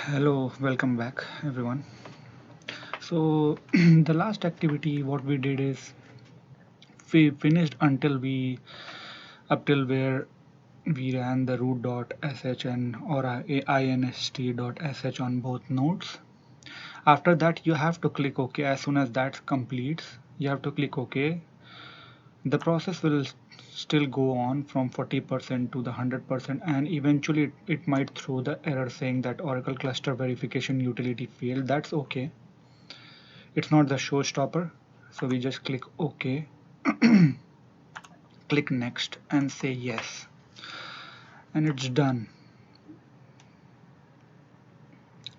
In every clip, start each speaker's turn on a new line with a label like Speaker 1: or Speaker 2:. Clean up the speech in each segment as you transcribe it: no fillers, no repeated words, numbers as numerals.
Speaker 1: Hello, welcome back everyone. So the last activity what we did is we finished until we up till where we ran the root.sh and or inst.sh on both nodes. After that you have to click OK. As soon as that completes you have to click OK. The process will still go on from 40% to the 100%, and eventually it might throw the error saying that Oracle cluster verification utility failed. That's okay. It's not the showstopper, so we just click OK, click next and say yes, and it's done.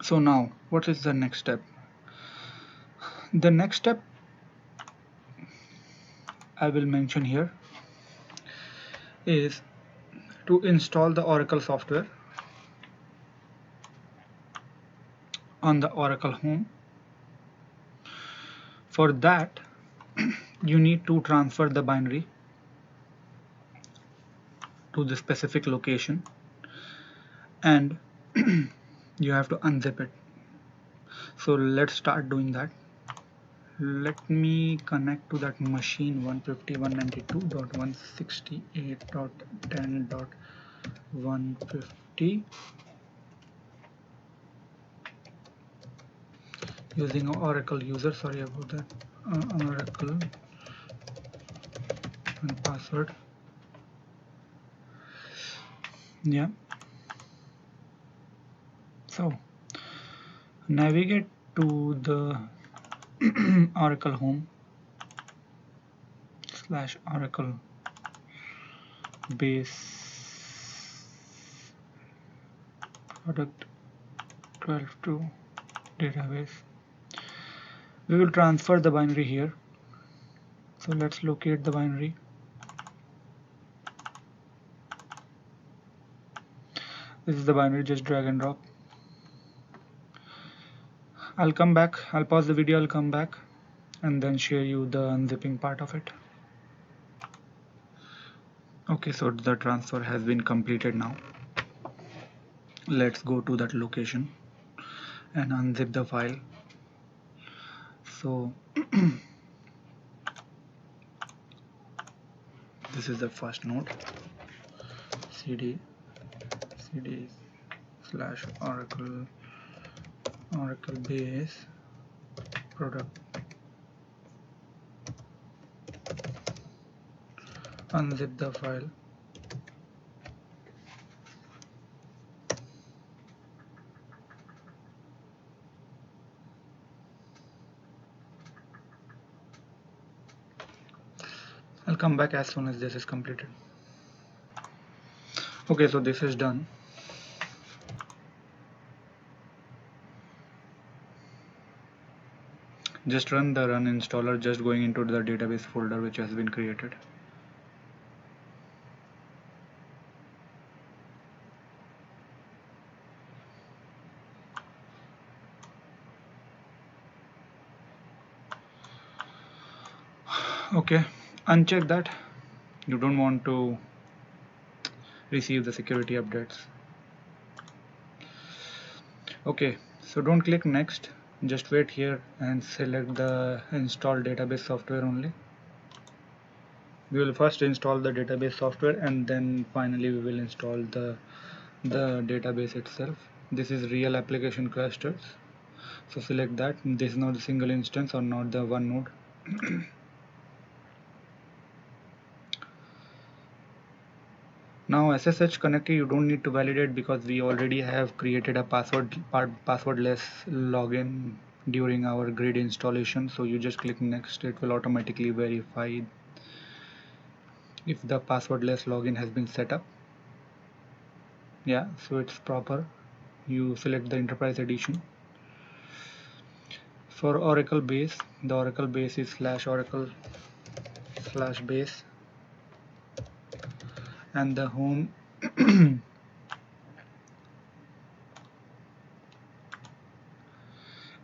Speaker 1: So now what is the next step? The next step I will mention here is to install the Oracle software on the Oracle home. For that you need to transfer the binary to the specific location, and you have to unzip it. So let's start doing that. Let me connect to that machine 151.92.168.10.150 using Oracle user. Sorry about that. Oracle and password. Yeah. So navigate to the Oracle home / Oracle base product 12 to database. We will transfer the binary here. So let's locate the binary. This is the binary, just drag and drop. I'll come back, I'll pause the video, I'll come back and then share you the unzipping part of it. Okay, so the transfer has been completed now. Let's go to that location and unzip the file. So this is the first node, cd / Oracle base product. Unzip the file. I'll come back as soon as this is completed. Okay, so this is done. Just run the run installer, just going into the database folder which has been created. Okay, uncheck that. You don't want to receive the security updates. Okay, so don't click next, just wait here and select the install database software only. We will first install the database software and then finally we will install the database itself. This is real application clusters, so select that. This is not a single instance or not the one node. Now SSH connector you don't need to validate because we already have created a passwordless login during our grid installation, so you just click next. It will automatically verify if the passwordless login has been set up. Yeah, so it's proper. You select the enterprise edition. For Oracle base, the Oracle base is /Oracle/base, and the home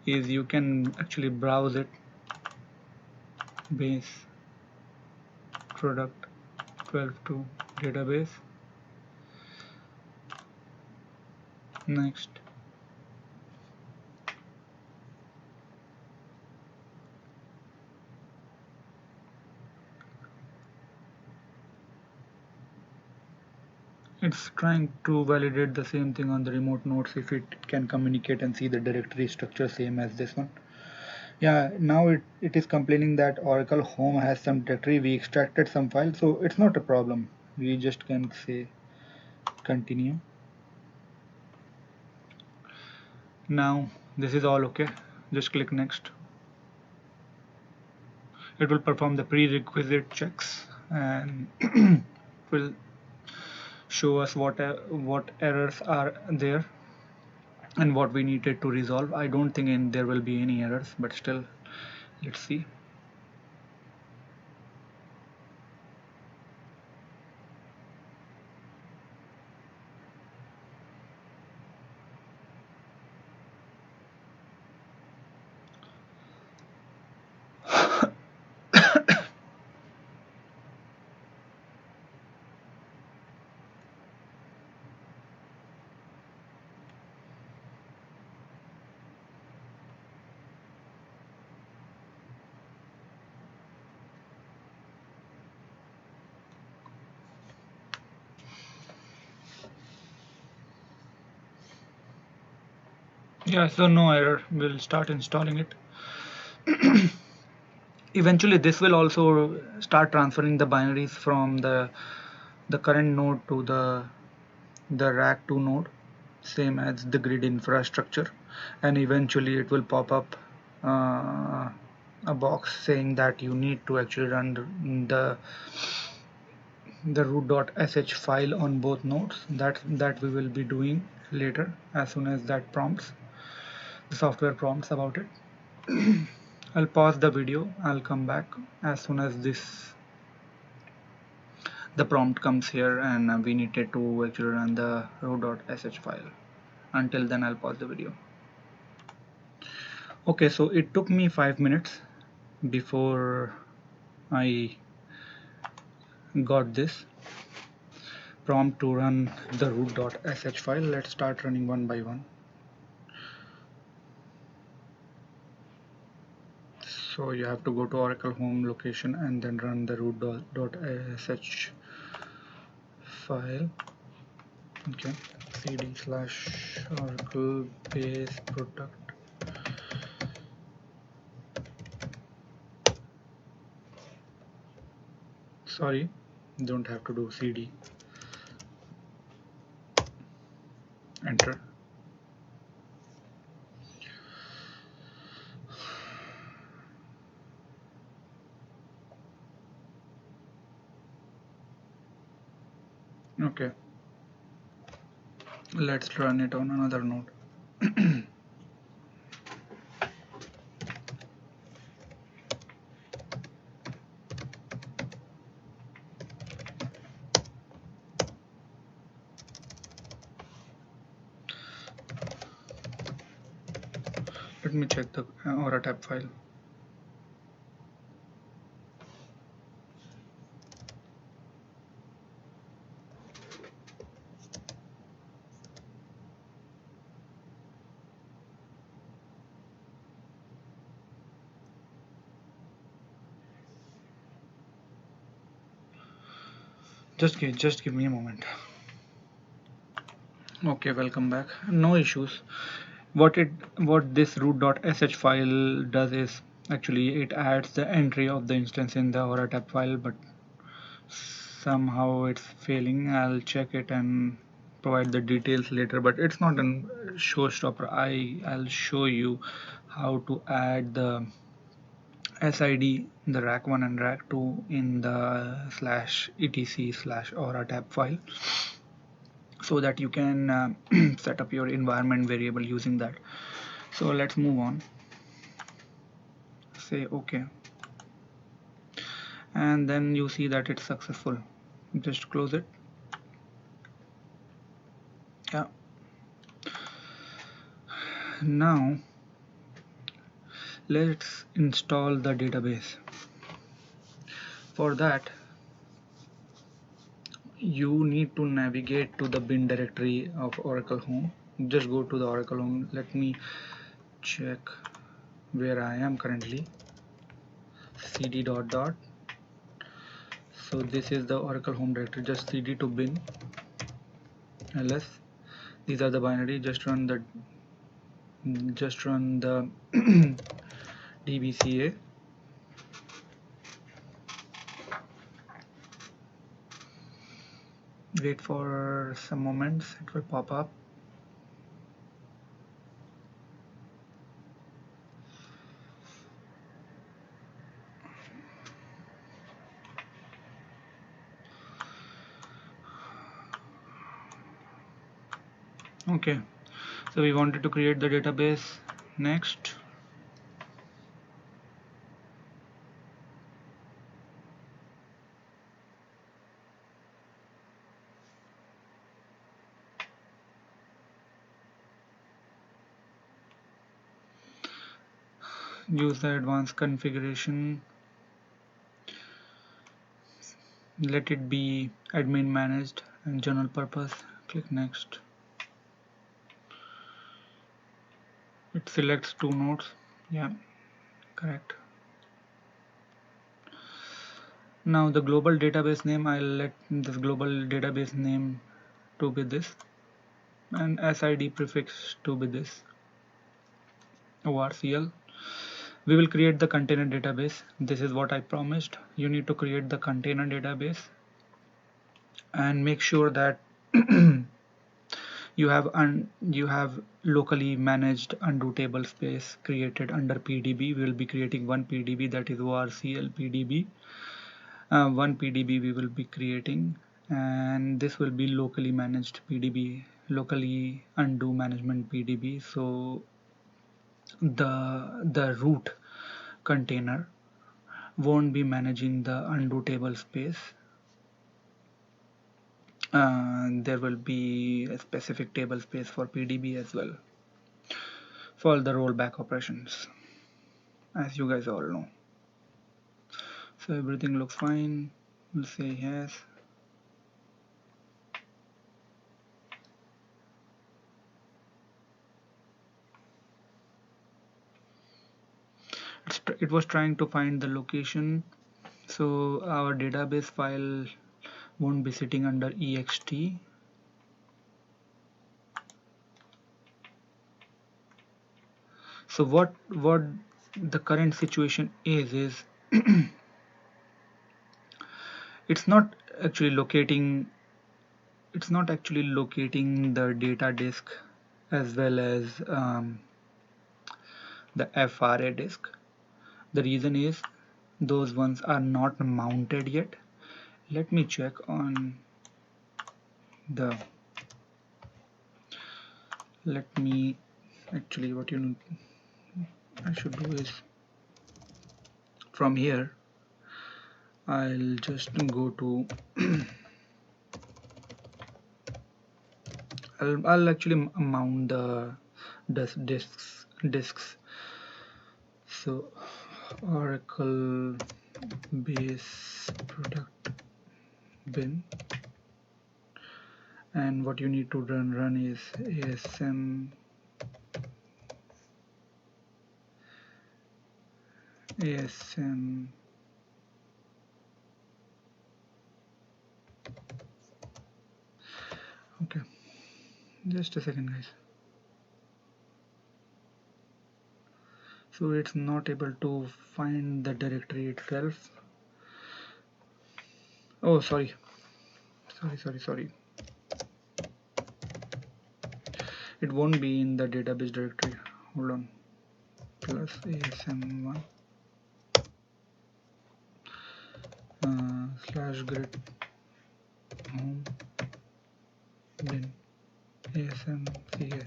Speaker 1: is, you can actually browse it, base product 12 to database. Next, It's trying to validate the same thing on the remote nodes, if it can communicate and see the directory structure same as this one. Yeah, now it is complaining that Oracle Home has some directory, we extracted some file, so it's not a problem. We just can say continue. Now this is all okay. Just click next. It will perform the prerequisite checks and will show us what errors are there and what we needed to resolve. I don't think there will be any errors, but still, let's see. Yeah, so no error. We'll start installing it. Eventually this will also start transferring the binaries from the current node to the rack 2 node, same as the grid infrastructure, and eventually it will pop up a box saying that you need to actually run the root.sh file on both nodes. That we will be doing later as soon as that prompts, the software prompts about it. I'll pause the video. I'll come back as soon as the prompt comes here and we needed to actually run the root.sh file. Until then, I'll pause the video. Okay, so it took me 5 minutes before I got this prompt to run the root.sh file. Let's start running one by one. So you have to go to Oracle Home location and then run the root.sh file. Okay, cd/oracle base product. Sorry, don't have to do cd. Enter. Okay, let's run it on another node. Let me check the Aura tab file. Just give me a moment. Okay, welcome back. No issues. What this root.sh file does is actually it adds the entry of the instance in the Aura tab file, but somehow it's failing. I'll check it and provide the details later, but it's not a showstopper. I'll show you how to add the SID, the rack 1 and rack 2 in the /etc/aura tab file, so that you can set up your environment variable using that. So let's move on. Say OK, and then you see that it's successful. Just close it. Yeah. Now let's install the database. For that, you need to navigate to the bin directory of Oracle Home. Just go to the Oracle Home. Let me check where I am currently. cd dot dot. So this is the Oracle Home directory. Just cd to bin. ls. These are the binary. Just run the dbca. Wait for some moments, it will pop up. Okay, so we wanted to create the database next. Use the advanced configuration. Let it be admin managed and general purpose. Click next. It selects 2 nodes. Yeah, correct. Now the global database name, I'll let this global database name to be this, and SID prefix to be this, ORCL. We will create the container database. This is what I promised. You need to create the container database and make sure that you have locally managed undo table space created under PDB. We will be creating one PDB, that is ORCL PDB. One PDB we will be creating, and this will be locally managed PDB, locally undo management PDB. So the root container won't be managing the undo table space. There will be a specific table space for PDB as well for the rollback operations, as you guys all know. So everything looks fine. We'll say yes. It was trying to find the location, so our database file won't be sitting under ext. So what the current situation is it's not actually locating the data disk as well as the FRA disk. The reason is those ones are not mounted yet. Let me check on the what I should do is, from here I'll just go to I'll actually mount the disks. So Oracle base product bin, and what you need to run is asm okay, just a second guys. So it's not able to find the directory itself. Oh, sorry. It won't be in the database directory. Hold on. Plus asm1 /grid home bin asmca.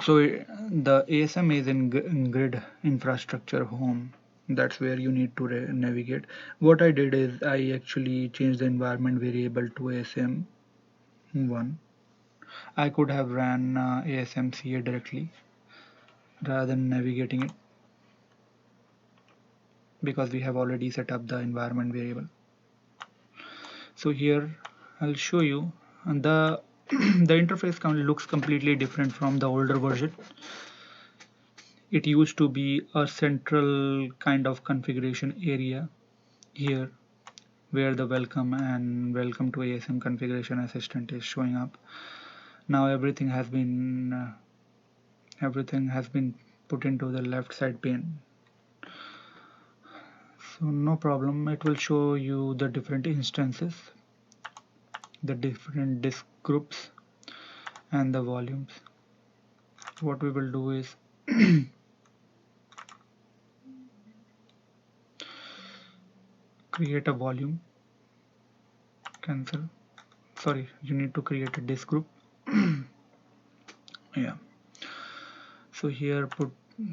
Speaker 1: So the ASM is in grid infrastructure home. That's where you need to navigate. What I did is I actually changed the environment variable to ASM1. I could have ran ASMCA directly rather than navigating it, because we have already set up the environment variable. So here I'll show you, and the the interface looks completely different from the older version. It used to be a central kind of configuration area here, where the welcome to ASM configuration assistant is showing up. Now everything has been put into the left side pane. So no problem, it will show you the different instances, the different disk groups and the volumes. What we will do is create a volume, cancel, sorry, you need to create a disk group. Yeah, so here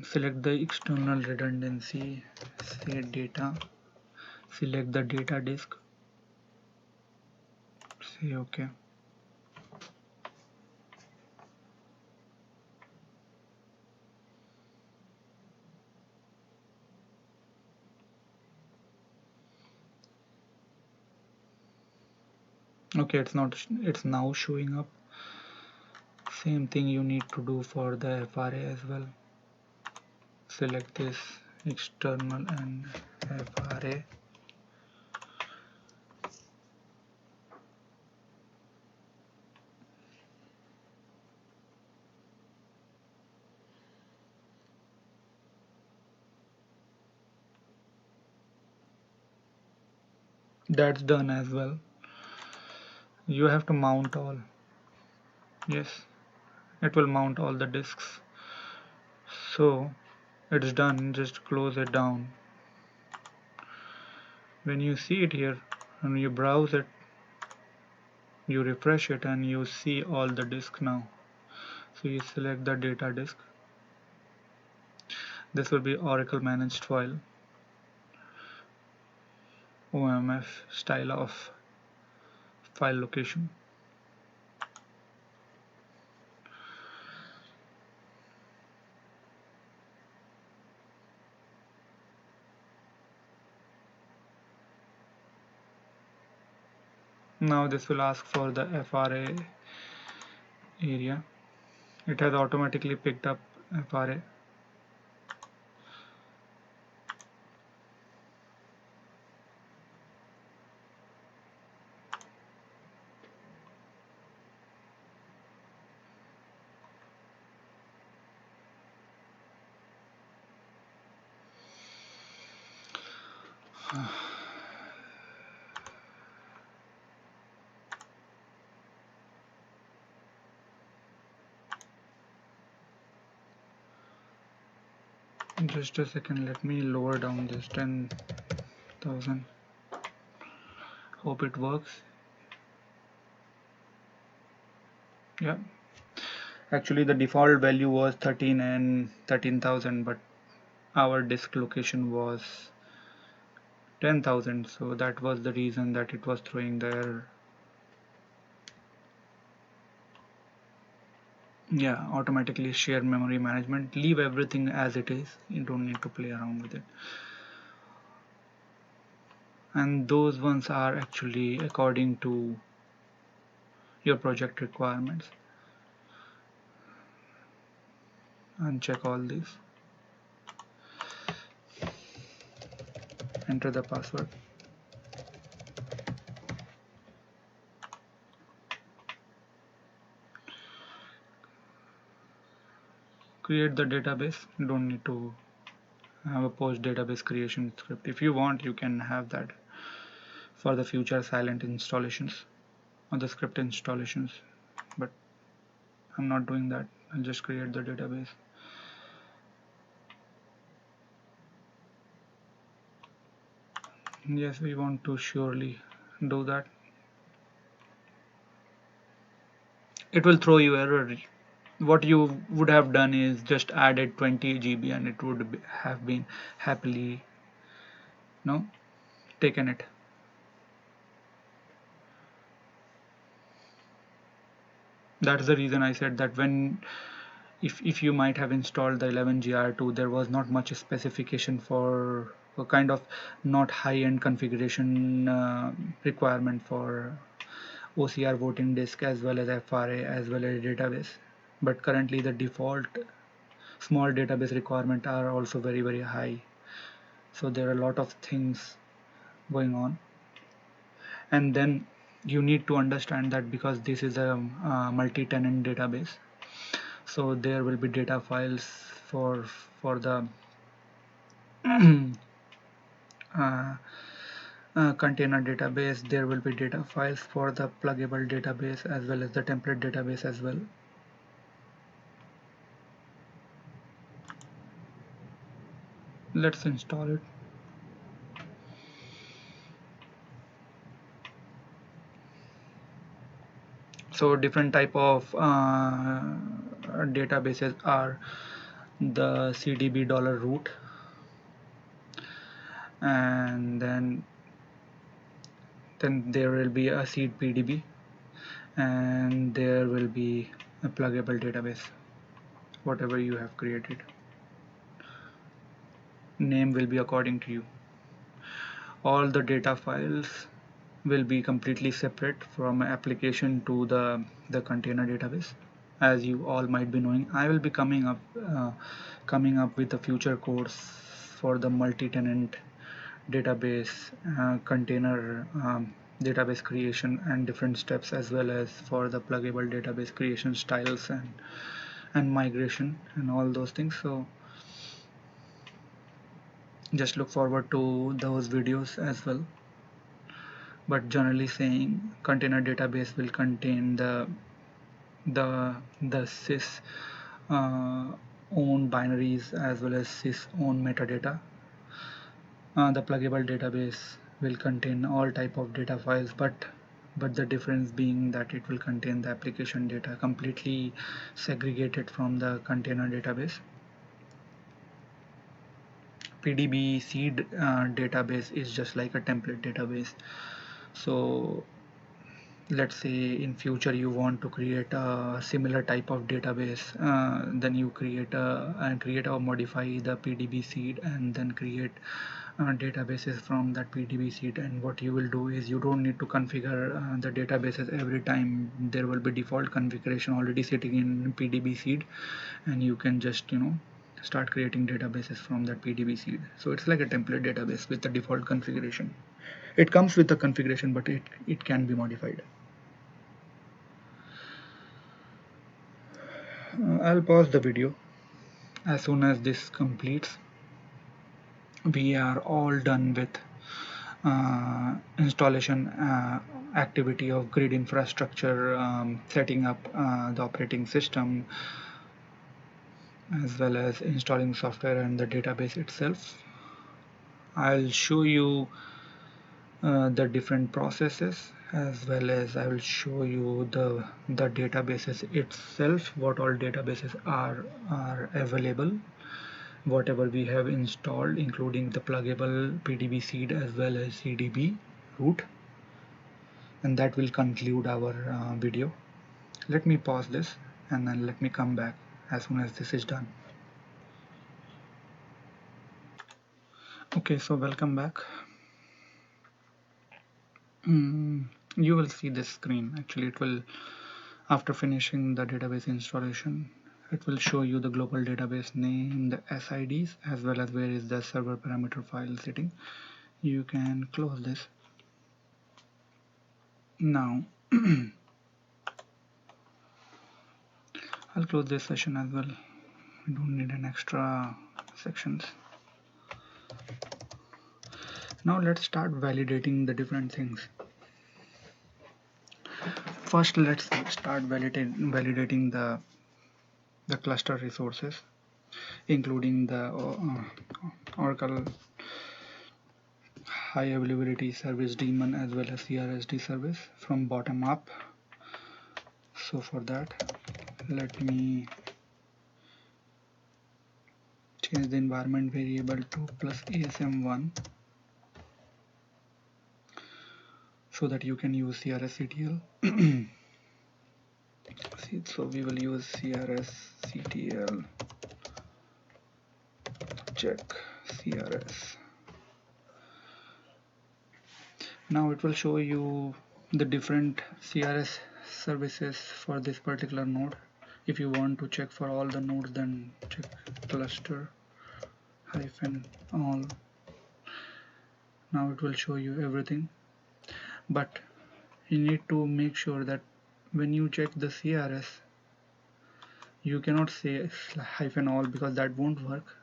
Speaker 1: select the external redundancy, say data, select the data disk, say OK. Okay, it's now showing up. Same thing you need to do for the FRA as well. Select this external and FRA. That's done as well. You have to mount all. Yes, it will mount all the disks. So it's done, just close it down. When you see it here and you browse it, you refresh it and you see all the disks now. So you select the data disk. This will be Oracle managed file, OMF style of file location. Now this will ask for the FRA area. It has automatically picked up FRA. Just a second, let me lower down this 10,000. Hope it works. Yeah, actually the default value was 13 and 13,000, but our disk location was 10,000, so that was the reason that it was throwing the error. Yeah, automatically share memory management. Leave everything as it is, you don't need to play around with it. And those ones are actually according to your project requirements. Uncheck all these, enter the password, create the database. You don't need to have a post database creation script. If you want, you can have that for the future silent installations or the script installations, but I'm not doing that. I'll just create the database. Yes, we want to surely do that. It will throw you error. What you would have done is just added 20 GB and it would have been happily taken it. That's the reason I said that when if you might have installed the 11GR2, there was not much specification for a kind of not high-end configuration requirement for OCR voting disk as well as FRA as well as database. But currently the default small database requirement are also very high. So there are a lot of things going on. And then you need to understand that because this is a multi-tenant database, so there will be data files for the uh, container database. There will be data files for the pluggable database as well as the template database as well. Let's install it. So different type of databases are the CDB $root, and then there will be a seed PDB, and there will be a pluggable database. Whatever you have created, name will be according to you. All the data files will be completely separate from application to the container database. As you all might be knowing, I will be coming up with a future course for the multi-tenant database container database creation and different steps, as well as for the pluggable database creation styles and migration and all those things. So just look forward to those videos as well. But generally saying, container database will contain the sys own binaries as well as sys own metadata. The pluggable database will contain all type of data files, but the difference being that it will contain the application data completely segregated from the container database. PDB seed database is just like a template database. So let's say in future you want to create a similar type of database, then you create or modify the PDB seed and then create databases from that PDB seed. And what you will do is you don't need to configure the databases every time. There will be default configuration already sitting in PDB seed, and you can just start creating databases from that PDB seed. So it's like a template database with the default configuration. It comes with the configuration, but it can be modified. I'll pause the video. As soon as this completes, we are all done with installation activity of grid infrastructure, setting up the operating system, as well as installing software and the database itself. I'll show you the different processes, as well as I will show you the databases itself, what all databases are available, whatever we have installed, including the pluggable PDB seed as well as CDB root. And that will conclude our video. Let me pause this and then let me come back as soon as this is done. Okay, so welcome back. You will see this screen. Actually, it will, after finishing the database installation, it will show you the global database name, the SIDs, as well as where is the server parameter file sitting. You can close this. Now I'll close this session as well. We don't need an extra sections. Now let's start validating the different things. First, let's start validating the cluster resources, including the Oracle high availability service daemon as well as CRSD service from bottom up. So for that, let me change the environment variable to plus ASM1 so that you can use CRSCTL. So we will use CRSCTL check CRS. Now it will show you the different CRS services for this particular node. If you want to check for all the nodes, then check cluster -all. Now it will show you everything. but you need to make sure that when you check the CRS, you cannot say hyphen all because that won't work.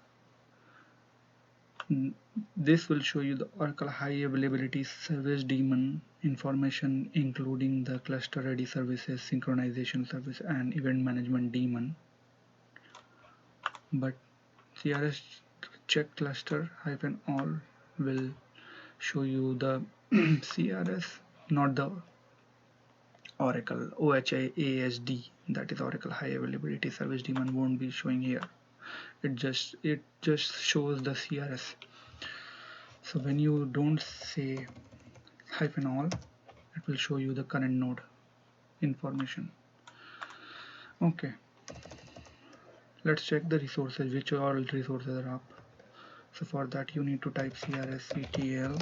Speaker 1: This will show you the Oracle High Availability Service daemon information, including the cluster ready services, synchronization service, and event management daemon. But CRS check cluster hyphen all will show you the CRS, not the Oracle OHAASD, that is Oracle High Availability Service daemon won't be showing here. It just shows the CRS. So when you don't say hyphen all, it will show you the current node information. Okay, let's check the resources, which all resources are up. So for that you need to type crschtl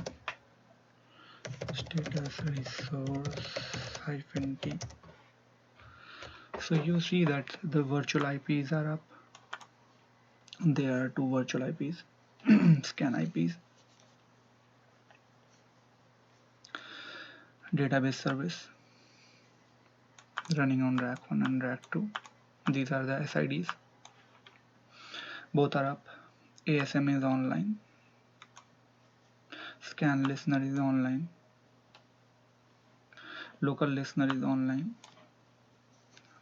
Speaker 1: status resource hyphen t. So you see that the virtual IPs are up. There are two virtual IPs, scan IPs, database service running on rack 1 and rack 2. These are the SIDs. Both are up. ASM is online. Scan listener is online. Local listener is online.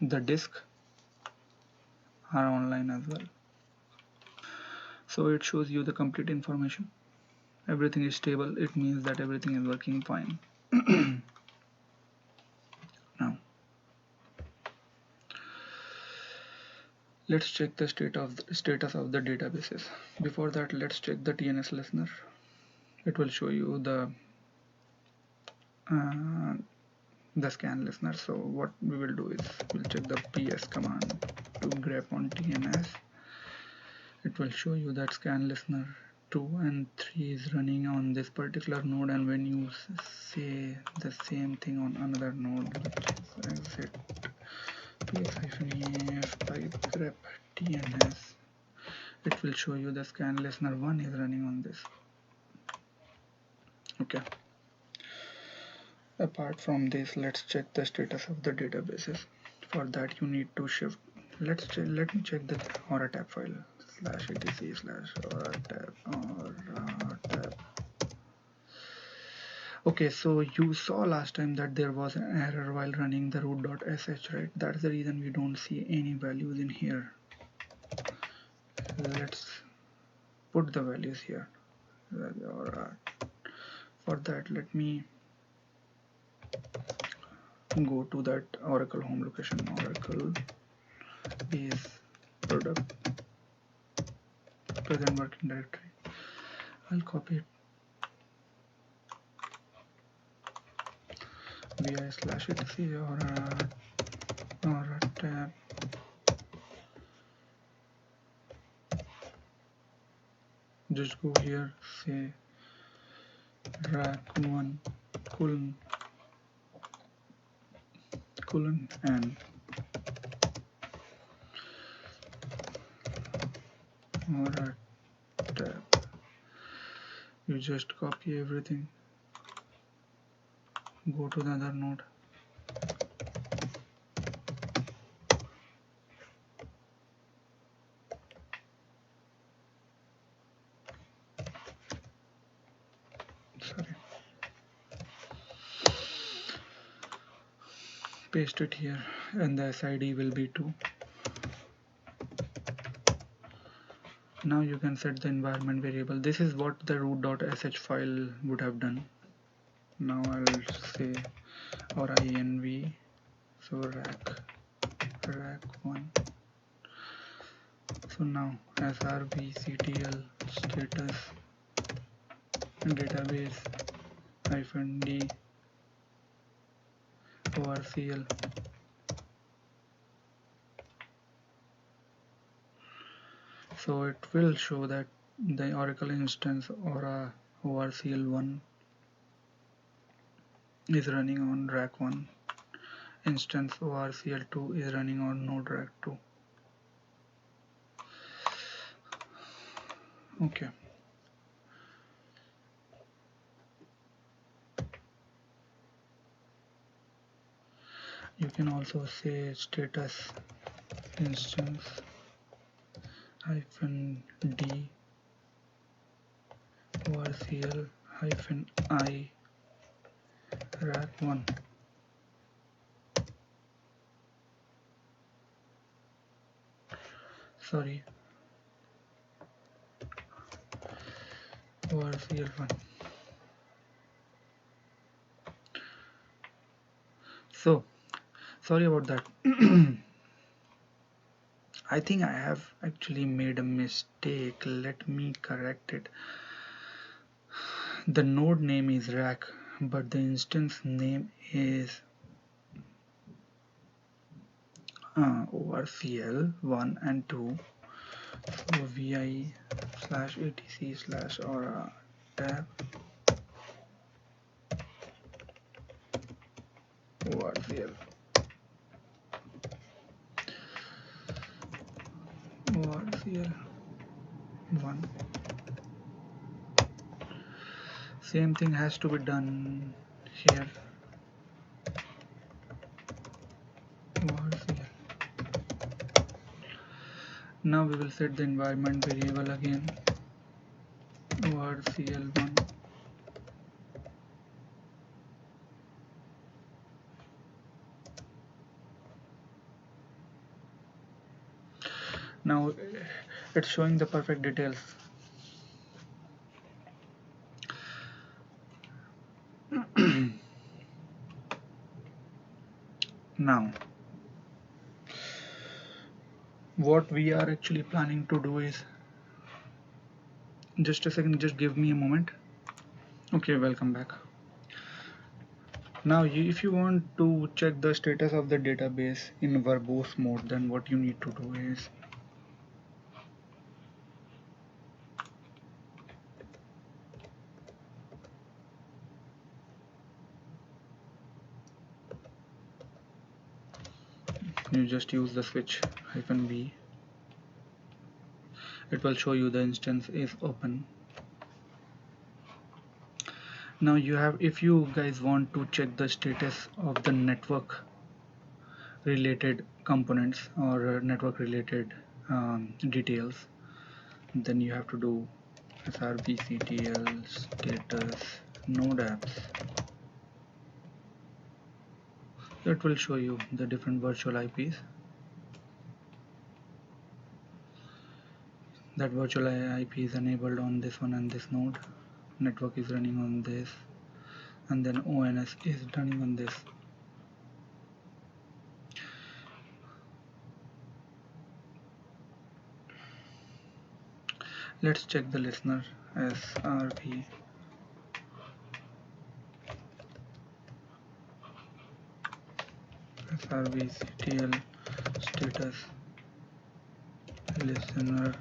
Speaker 1: The disk are online as well. So it shows you the complete information. Everything is stable. It means that everything is working fine. Now let's check the status of the databases. Before that, let's check the TNS listener. It will show you the scan listener. So what we will do is we'll check the ps command to grep on TNS. It will show you that scan listener 2 and 3 is running on this particular node, and when you say the same thing on another node, which is exit ps-ef type grep TNS, it will show you the scan listener 1 is running on this. Okay, apart from this, let's check the status of the databases. For that you need to shift. Let me check the aura tab file /etc/aura tab. Okay, so you saw last time that there was an error while running the root.sh, right? That's the reason we don't see any values in here. Let's put the values here. For that, let me go to that Oracle home location. Oracle is product present working directory. I'll copy it via /etc or tab. Just go here, say rack 1 colon and aura tab. You just copy everything, go to the other node, paste it here, and the SID will be 2. Now you can set the environment variable. This is what the root.sh file would have done. Now I'll say or inv, so rack 1. So now srvctl status database -d orcl. So it will show that the Oracle instance or orcl1 is running on rack 1, instance orcl2 is running on node rack 2. Okay, You can also say status instance -d varcl -i rack1. Sorry, varcl1. So sorry about that. I think I have actually made a mistake. Let me correct it. The node name is rack, but the instance name is varcl1 and 2. So vi/etc/aura tab varcl1. Same thing has to be done here. varcl. Now we will set the environment variable again. varcl1. Now it's showing the perfect details. Now what we are actually planning to do is, just a second, just give me a moment. Okay, welcome back. Now if you want to check the status of the database in verbose mode, then what you need to do is you just use the switch -v. It will show you the instance is open. Now you have, if you guys want to check the status of the network related components or network related details, then you have to do srvctl status node apps. It will show you the different virtual IPs. That virtual IP is enabled on this one and this node. Network is running on this, and then ONS is running on this. Let's check the listener srv srvctl status listener.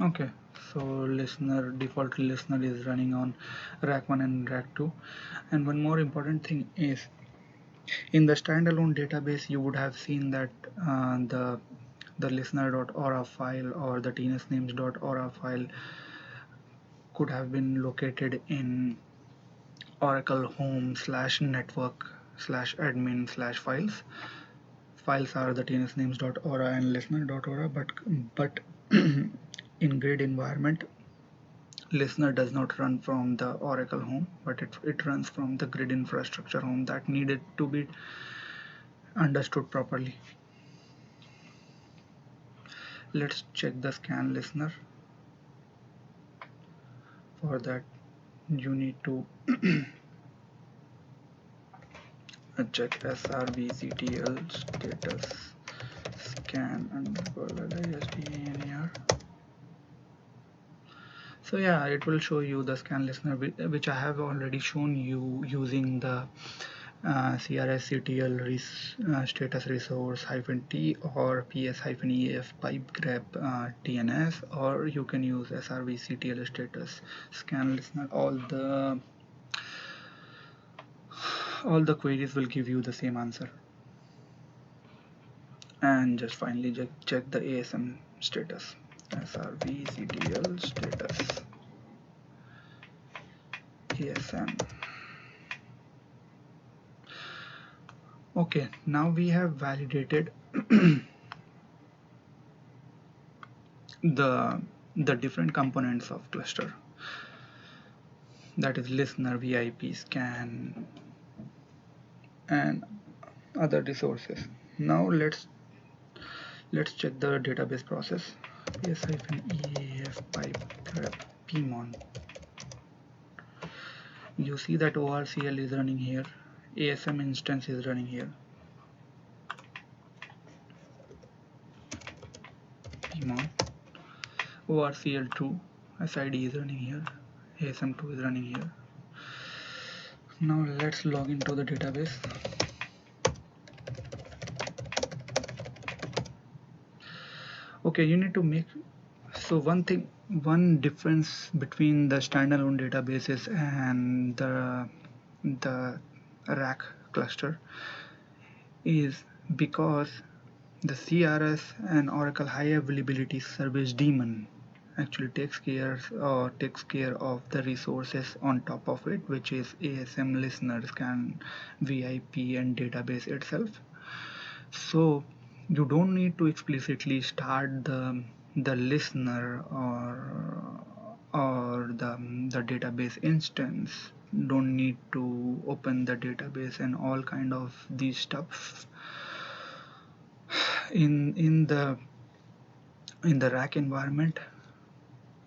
Speaker 1: Okay, so listener, default listener is running on rack 1 and rack 2. And one more important thing is, in the standalone database you would have seen that the listener.aura file or the tnsnames.aura file could have been located in Oracle home /network/admin/files. Files are the tnsnames.aura and listener.aura, but in grid environment, listener does not run from the Oracle home, but it runs from the grid infrastructure home. That needed to be understood properly. Let's check the scan listener. For that you need to check srvctl status scan _listner. So yeah, it will show you the scan listener, which I have already shown you using the CRSCTL status resource -t or ps-ef pipe grep TNS, or you can use srvctl status scan listener. All the queries will give you the same answer. And just finally check the ASM status, srvctl status ASM. Okay, now we have validated the different components of cluster, that is listener, VIP, scan, and other resources. Now let's check the database process. ps-eaf pipe grep pmon. You see that orcl is running here, asm instance is running here, pmon, orcl2 sid is running here, asm2 is running here. Now let's log into the database. Okay, you need to make, so one difference between the standalone databases and the rack cluster is because the CRS and Oracle High Availability Service daemon actually takes care of the resources on top of it, which is ASM, listener, scan, VIP, and database itself. So you don't need to explicitly start the listener or the database instance. Don't need to open the database and all kind of these stuff in the rack environment.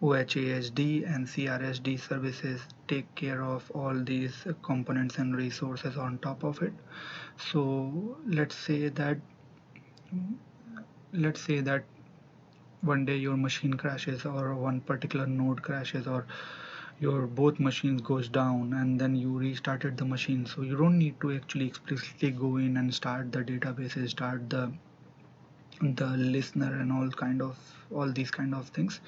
Speaker 1: OHASD and CRSD services take care of all these components and resources on top of it. So let's say that one day your machine crashes, or one particular node crashes, or your both machines goes down, and then you restarted the machine. So you don't need to actually explicitly go in and start the databases, start the listener, and all these kind of things.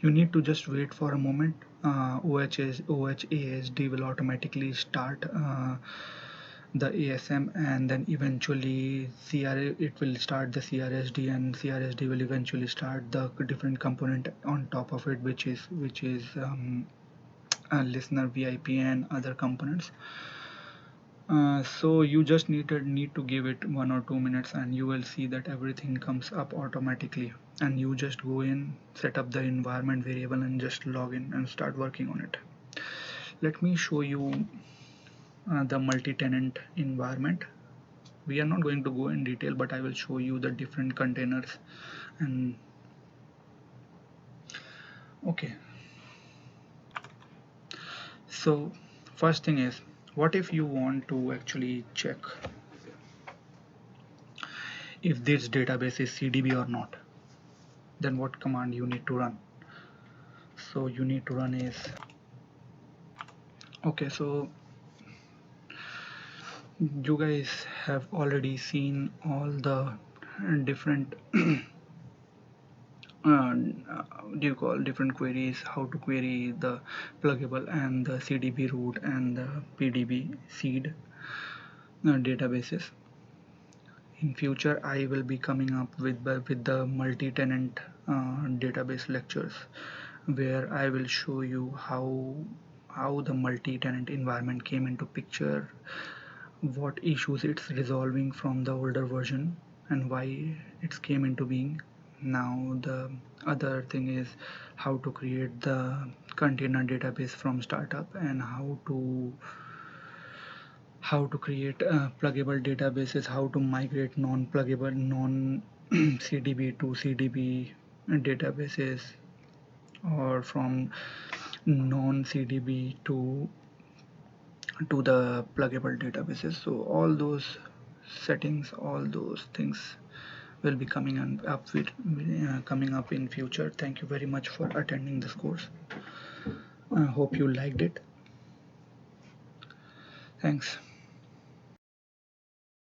Speaker 1: You need to just wait for a moment. OHASD will automatically start the ASM, and then eventually it will start the CRSD, and CRSD will eventually start the different component on top of it, which is a listener, VIP, and other components. So you just need to give it 1 or 2 minutes, and you will see that everything comes up automatically, and you just go in, set up the environment variable, and just log in and start working on it. Let me show you the multi-tenant environment. We are not going to go in detail, but I will show you the different containers. And okay, so first thing is, what if you want to actually check if this database is CDB or not? Then what command you need to run? So you need to run is, okay, so you guys have already seen all the different different queries, how to query the pluggable and the CDB root and the PDB seed databases. In future I will be coming up with the multi-tenant database lectures, where I will show you how the multi-tenant environment came into picture, what issues it's resolving from the older version, and why it came into being. Now the other thing is how to create the container database from startup, and how to create pluggable databases, how to migrate non-pluggable non-CDB to CDB databases, or from non-CDB to the pluggable databases. So all those settings, all those things will be coming up in future. Thank you very much for attending this course. I hope you liked it. Thanks.